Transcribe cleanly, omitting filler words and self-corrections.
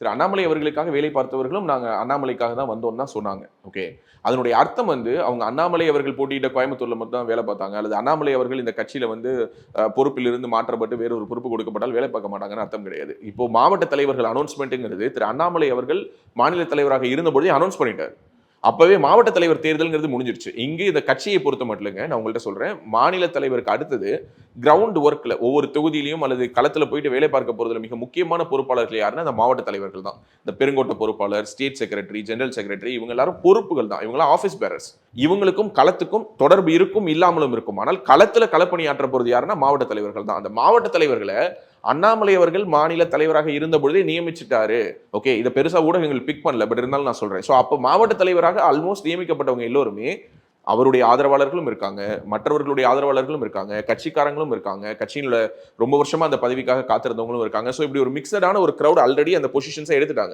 திரு அண்ணாமலை அவர்களுக்காக வேலை பார்த்தவர்களும் நாங்க அண்ணாமலைக்காக தான் வந்தோம்னு தான் சொன்னாங்க. ஓகே. அதனுடைய அர்த்தம் அவங்க அண்ணாமலை அவர்கள் போட்டியிட்ட கோயம்புத்தூர்ல மட்டும் தான் வேலை பார்த்தாங்க. அல்லது அண்ணாமலை அவர்கள் இந்த கட்சியில பொறுப்பிலிருந்து மாற்றப்பட்டு வேற ஒரு பொறுப்பு கொடுக்கப்பட்டால் வேலை பார்க்க மாட்டாங்கன்னு அர்த்தம் கிடையாது. இப்போ மாவட்ட தலைவர்கள் அனௌன்ஸ்மெண்ட்ங்கிறது திரு அண்ணாமலை அவர்கள் மாநில தலைவராக இருந்தபொழுதே அனௌன்ஸ் பண்ணிட்டார். அப்பவே மாவட்ட தலைவர் தேர்தல்ங்கிறது முடிஞ்சிருச்சு. இங்க இந்த கட்சியை பொறுத்த மட்டும் நான் உங்கள்ட்ட சொல்றேன். மாநில தலைவருக்கு அடுத்தது கிரவுண்ட் ஒர்க்ல ஒவ்வொரு தொகுதியிலையும் அல்லது களத்துல போயிட்டு வேலை பார்க்க போறதுல மிக முக்கியமான பொறுப்பாளர்கள் யாருன்னா அந்த மாவட்ட தலைவர்கள் தான். இந்த பெருங்கோட்ட பொறுப்பாளர், ஸ்டேட் செக்ரட்டரி, ஜெனரல் செக்ரட்டரி இவங்க எல்லாரும் பொறுப்புகள் தான். இவங்க ஆபீஸ் பேரர்ஸ். இவங்களுக்கும் களத்துக்கும் தொடர்பு இருக்கும் இல்லாமலும் இருக்கும். ஆனால் களத்துல களப்பணியாற்ற போறது யாருன்னா மாவட்ட தலைவர்கள் தான். அந்த மாவட்ட தலைவர்களை அண்ணாமலை அவர்கள் மாநில தலைவராக இருந்த பொழுதே நியமிச்சிட்டாரு. ஓகே, இதை பெருசா ஊடகங்கள் பிக் பண்ணல, பட் இருந்தாலும் நான் சொல்றேன். ஸோ அப்போ மாவட்ட தலைவராக ஆல்மோஸ்ட் நியமிக்கப்பட்டவங்க எல்லோருமே அவருடைய ஆதரவாளர்களும் இருக்காங்க, மற்றவர்களுடைய ஆதரவாளர்களும் இருக்காங்க, கட்சிக்காரங்களும் இருக்காங்க, கட்சியில ரொம்ப வருஷமா அந்த பதவிக்காக காத்திருந்தவங்களும் இருக்காங்க. ஸோ இப்படி ஒரு மிக்சடான ஒரு கிரௌட் ஆல்ரெடி அந்த பொசிஷன்ஸை எடுத்துட்டாங்க.